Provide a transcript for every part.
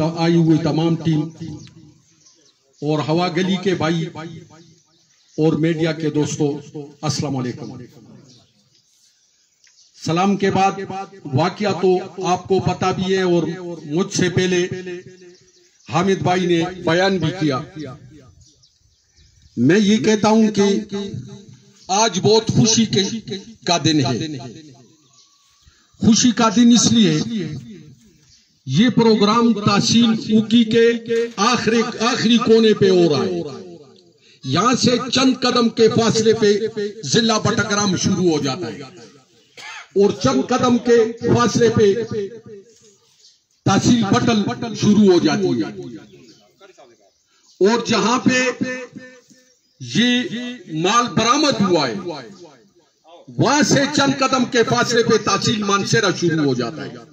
आई हुई तमाम टीम और हवा गली के भाई और मीडिया के दोस्तों, अस्सलाम वालेकुम। सलाम के बाद वाकया तो आपको पता भी है और मुझसे पहले हामिद भाई ने बयान भी किया। मैं ये कहता हूं कि आज बहुत खुशी का दिन है। खुशी का दिन इसलिए, ये प्रोग्राम तहसील उकी के आखिरी कोने पे हो रहा है। यहां से चंद कदम के फासले पे जिला बटग्राम शुरू हो जाता है और चंद कदम के फासले पे तहसील पटल शुरू हो जाती है। और जहां पे ये माल बरामद हुआ है, वहां से चंद कदम के फासले पे तहसील मानसेरा शुरू हो जाता है।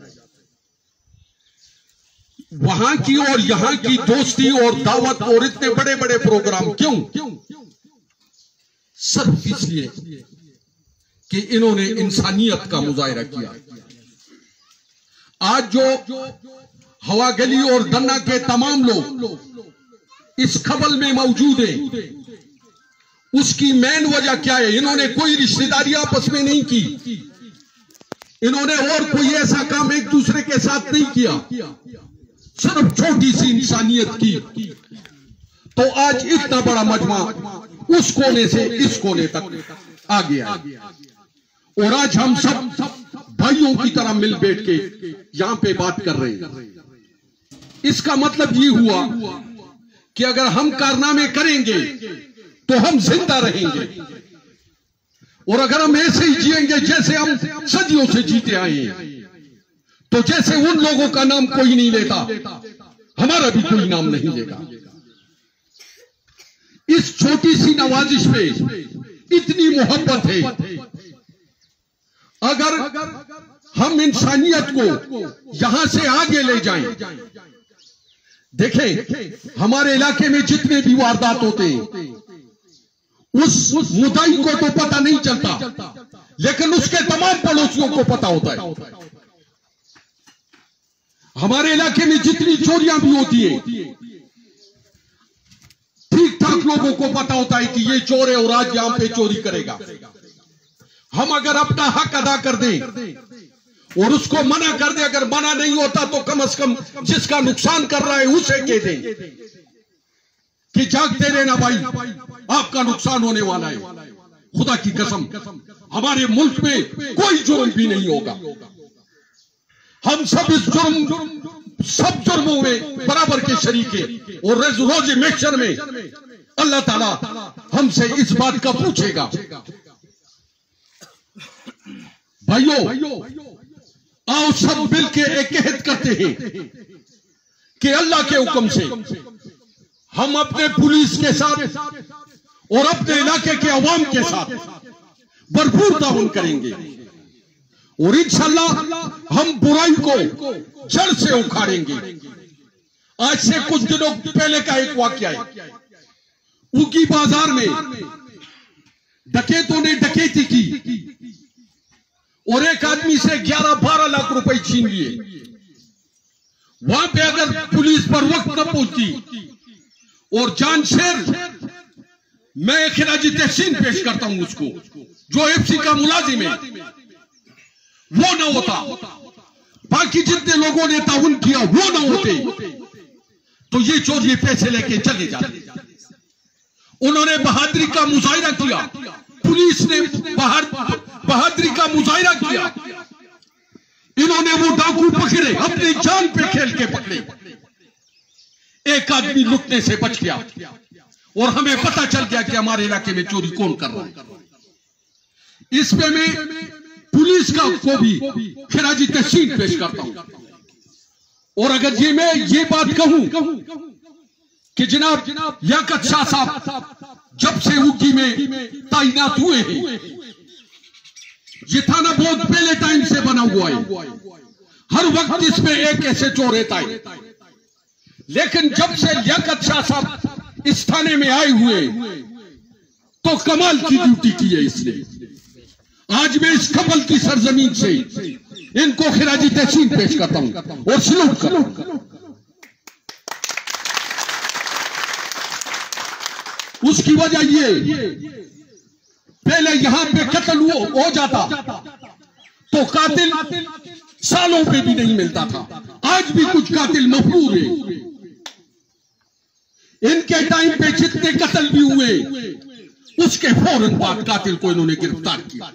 वहां की और यहां की दोस्ती और दावत और इतने बड़े बड़े प्रोग्राम क्यों? सिर्फ इसलिए कि इन्होंने इंसानियत का मुजाहिरा किया। आज जो हवा गली और दन्ना के तमाम लोग इस खबल में मौजूद हैं, उसकी मेन वजह क्या है? इन्होंने कोई रिश्तेदारी आपस में नहीं की, इन्होंने और कोई ऐसा काम एक दूसरे के साथ नहीं किया, सिर्फ छोटी सी इंसानियत की। तो आज इतना बड़ा मजमा उस कोने से इस कोने तक आ गया और आज हम सब भाइयों की तरह मिल बैठ के यहां पे बात कर रहे हैं। इसका मतलब ये हुआ कि अगर हम कारनामे करेंगे तो हम जिंदा रहेंगे, और अगर हम ऐसे ही जिएंगे जैसे हम सदियों से जीते आए हैं, तो जैसे उन लोगों का नाम कोई नहीं लेता, हमारा भी कोई नाम नहीं लेगा। इस छोटी सी नवाजिश में इतनी मोहब्बत है। अगर हम इंसानियत को यहां से आगे ले जाएं, देखें हमारे इलाके में जितने भी वारदात होते हैं, उस मुद्दाई को तो पता नहीं चलता, लेकिन उसके तमाम पड़ोसियों को पता होता है। हमारे इलाके में जितनी चोरियां भी होती है, ठीक ठाक लोगों को पता होता है कि ये चोर है और आज यहां पे चोरी करेगा। हम अगर अपना हक अदा कर दें और उसको मना कर दें, अगर मना नहीं होता तो कम से कम जिसका नुकसान कर रहा है उसे कह दें कि जागते रहना भाई, आपका नुकसान होने वाला है। खुदा की कसम हमारे मुल्क में कोई जुर्म भी नहीं होगा। हम सब इस सब जुर्मों में बराबर के शरीक हैं और रोज महशर में अल्लाह ताला हमसे इस बात का पूछेगा। भाइयों, आओ सब मिलके एक अहद करते हैं कि अल्लाह के हुक्म से हम अपने पुलिस के साथ और अपने इलाके के अवाम के साथ भरपूर ताउन करेंगे और इंशाअल्लाह हम बुराई को जड़ से उखाड़ेंगे। आज से कुछ दिनों पहले का एक वाकया है। उकी बाजार में डकैतों ने डकैती की और एक आदमी से 11-12 लाख रुपए छीन लिए। वहां पे अगर पुलिस पर वक्त न पहुंचती और जानशेर, मैं खिराजी तहसीन पेश करता हूं उसको, जो एफसी का मुलाजिम है, वो ना होता, बाकी जितने लोगों ने ताउन किया वो ना होते, तो ये चोर ये पैसे लेके चले जाते। उन्होंने बहादुरी का मुजाहिरा किया, पुलिस ने बहादुरी का मुजाहिरा किया। इन्होंने वो डाकू पकड़े, अपनी जान पे खेल के पकड़े। एक आदमी लुटने से बच गया और हमें पता चल गया कि हमारे इलाके में चोरी कौन कर रहा है। इस पे मैं पुलिस का को भी खिराजी तहसीन पेश करता हूं। और अगर मैं ये बात कहूं कि जनाब लियाकत शाह साहब जब से उकी में तैनात हुए हैं, ये थाना बहुत पहले टाइम से बना हुआ है, हर वक्त इसमें एक ऐसे चोर रहता है। लेकिन जब से लियाकत शाह साहब इस थाने में आए हुए तो कमाल की ड्यूटी की है इसने। आज मैं इस कबल की सरजमीन से इनको खिराजी तहसीन पेश करता हूं और सलूट करता हूं। उसकी वजह ये, पहले यहां पे कत्ल हो जाता तो कातिल सालों पे भी नहीं मिलता था। आज भी कुछ कातिल मफरूर है। इनके टाइम पे जितने कत्ल भी हुए उसके फौरन बाद कातिल को इन्होंने गिरफ्तार किया।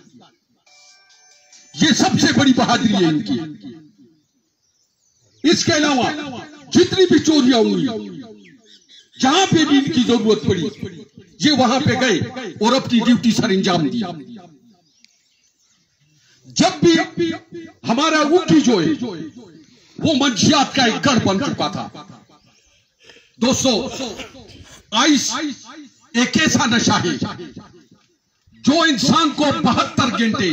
ये सबसे बड़ी बहादुरी है इनकी। इसके अलावा जितनी भी चोरियां हुई, जहां पे भी इनकी जरूरत पड़ी, ये वहां पे गए और अपनी ड्यूटी सर अंजाम दी। जब भी हमारा ऊटी जो है वो मंशियात का एक गढ़ बन चुका था। दोस्तों, आइस एक ऐसा नशा है जो इंसान को 72 घंटे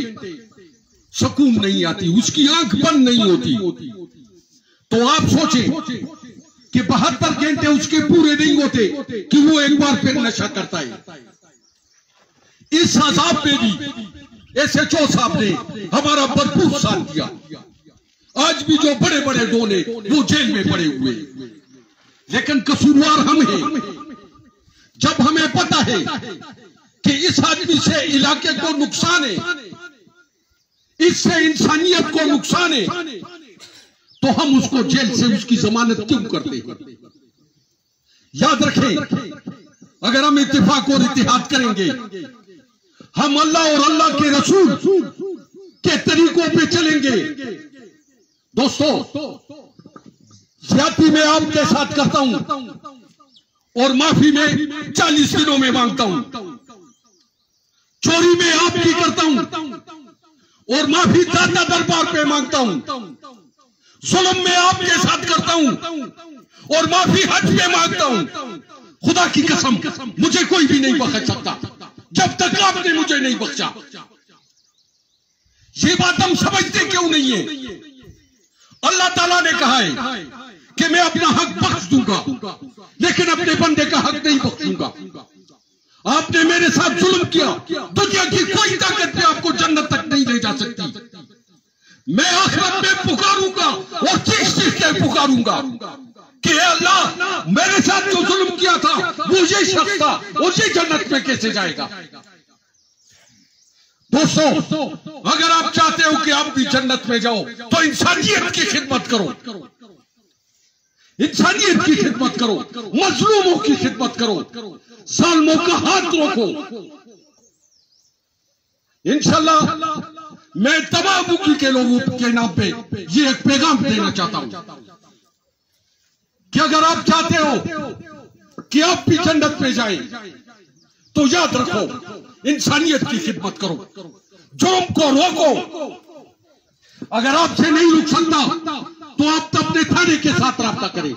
सुकून नहीं आती, उसकी आंख बंद नहीं होती। तो आप सोचें कि 72 घंटे उसके पूरे नहीं होते कि वो एक बार फिर नशा करता है। इस अजाब में भी SHO साहब ने हमारा भरपूर साथ दिया। आज भी जो बड़े बड़े डॉन है वो जेल में पड़े हुए, लेकिन कसूरवार हम हैं। जब हमें पता है कि इस आदमी से इलाके को नुकसान है, इससे इंसानियत को नुकसान है, तो हम उसको जेल से उसकी जमानत क्यों करते हैं? याद रखें, अगर हम इत्तेफाक और इत्तेहाद करेंगे, हम अल्लाह और अल्लाह के रसूल के तरीकों पे चलेंगे। दोस्तों, ज्यादती में आपके साथ करता हूं और माफी में 40 दिनों में मांगता हूं। चोरी में आपकी करता हूं और माफी दाता दरबार पे मांगता हूं। जुल्म में आपके साथ करता हूं और माफी हज पे मांगता हूं। खुदा की कसम, मुझे कोई भी नहीं बख्श सकता जब तक आपने मुझे नहीं बख्शा। ये बात हम समझते क्यों नहीं है? अल्लाह ताला ने कहा है कि मैं अपना हक बख्श दूंगा, लेकिन अपने बंदे का हक नहीं बख्शूंगा। आपने मेरे साथ जुल्म किया, दुनिया की कोई ताकत भी आपको जन्नत तक नहीं ले जा सकती। मैं आखिरत में पुकारूंगा और चीख चीख के पुकारूंगा कि अल्लाह, मेरे साथ जो जुल्म किया था वो ये शख्स था और ये जन्नत में कैसे जाएगा? दोस्तों, अगर आप चाहते हो कि आप भी जन्नत में जाओ तो इंसानियत की खिदमत करो, इंसानियत की खिदमत करो, मजलूमों की खिदमत करो, जालिमों का हाथ रोको। इंशाअल्लाह मैं तमाम मुल्क के लोगों के नाम पे ये एक पैगाम देना चाहता हूं कि अगर आप चाहते हो कि आप भी जन्नत में जाएं, तो याद रखो, इंसानियत की खिदमत करो, जुर्म को रोको। अगर आपसे नहीं रुक सकता तो आप तो अपने थाने के साथ राब्ता करें।